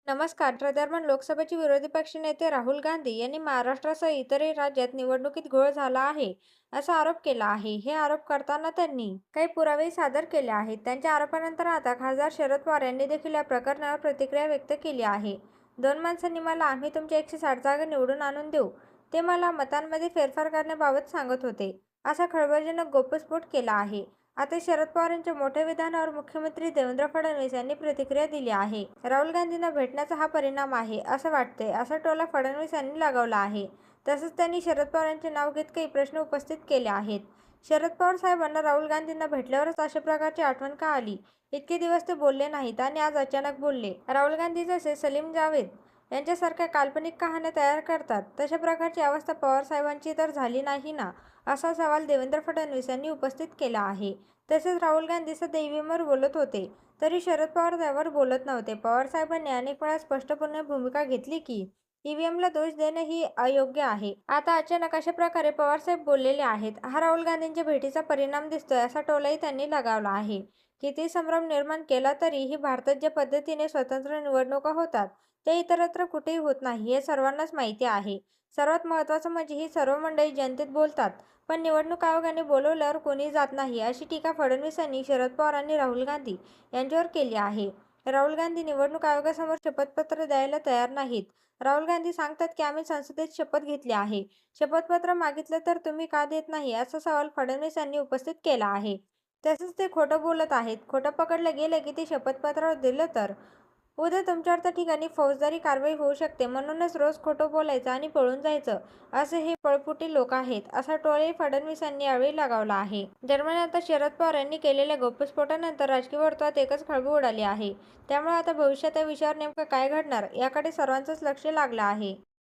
नमस्कार. दरम्यान लोकसभेचे विरोधी पक्षनेते राहुल गांधी यांनी महाराष्ट्रासह इतरही राज्यात निवडणुकीत घोळ झाला आहे, असा आरोप केला आहे. हे आरोप करताना त्यांनी काही पुरावेही सादर केले आहेत. त्यांच्या आरोपानंतर आता खासदार शरद पवार यांनी देखील या प्रकरणावर प्रतिक्रिया व्यक्त केली आहे. "दोन माणसांनी मला आम्ही तुमच्या 160 जागा निवडून आणून देऊ, ते मला मतांमध्ये फेरफार करण्याबाबत सांगत होते," असा खळबळजनक गौप्यस्फोट केला आहे. आता शरद पवार यांच्या मोठ्या विधानावर मुख्यमंत्री देवेंद्र फडणवीस यांनी प्रतिक्रिया दिली आहे. राहुल गांधींना भेटण्याचा हा परिणाम आहे, असं वाटतंय, असा टोला फडणवीस यांनी लगावला आहे. तसंच त्यांनी शरद पवार यांचे नाव घेत काही प्रश्न उपस्थित केले आहेत. शरद पवार साहेबांना राहुल गांधींना भेटल्यावरच अशा प्रकारची आठवण का आली? इतके दिवस ते बोलले नाहीत आणि आज अचानक बोलले. राहुल गांधी जसे सलीम जावेद यांच्यासारख्या काल्पनिक कहाण्या तयार करतात, तशा प्रकारची अवस्था पवारसाहेबांची तर झाली नाही ना, असा सवाल देवेंद्र फडणवीस यांनी उपस्थित केला आहे. तसेच राहुल गांधी सध्या ईव्हीएमवर बोलत होते, तरी शरद पवार त्यावर बोलत नव्हते. पवारसाहेबांनी अनेक वेळा स्पष्टपणे भूमिका घेतली की ईव्हीएमला दोष देणे ही अयोग्य आहे. आता अचानक अशा प्रकारे पवारसाहेब बोललेले आहेत. हा राहुल गांधींच्या भेटीचा परिणाम दिसतोय, असा टोलाही त्यांनी लगावला आहे. कितीही संभ्रम निर्माण केला तरीही भारतात ज्या पद्धतीने स्वतंत्र निवडणुका होतात, ते इतरत्र कुठेही होत नाही, हे सर्वांनाच माहिती आहे. सर्वात महत्त्वाचं म्हणजे ही सर्व मंडळी जनतेत बोलतात, पण निवडणूक आयोगाने बोलवल्यावर कोणीही जात नाही, अशी टीका फडणवीसांनी शरद पवार आणि राहुल गांधी यांच्यावर केली आहे. राहुल गांधी निवडणूक आयोगासमोर शपथपत्र द्यायला तयार नाहीत. राहुल गांधी सांगतात की आम्ही संसदेत शपथ घेतली आहे. शपथपत्र मागितलं तर तुम्ही का देत नाही, असा सवाल फडणवीस यांनी उपस्थित केला आहे. तसेच ते खोटं बोलत आहेत. खोटं पकडलं गेलं की ते शपथपत्रावर दिलं तर उद्या तुमच्यावर त्या ठिकाणी फौजदारी कारवाई होऊ शकते. म्हणूनच रोज खोटं बोलायचं आणि पळून जायचं, असे हे पळपुटी लोक आहेत, असा टोलाही फडणवीस यांनी यावेळी लगावला आहे. दरम्यान आता शरद पवार यांनी केलेल्या गौप्यस्फोटानंतर राजकीय वर्तुळात एकच खळबळ उडाली आहे. त्यामुळे आता भविष्यात या विषयावर नेमकं काय घडणार, याकडे सर्वांचंच लक्ष लागलं आहे.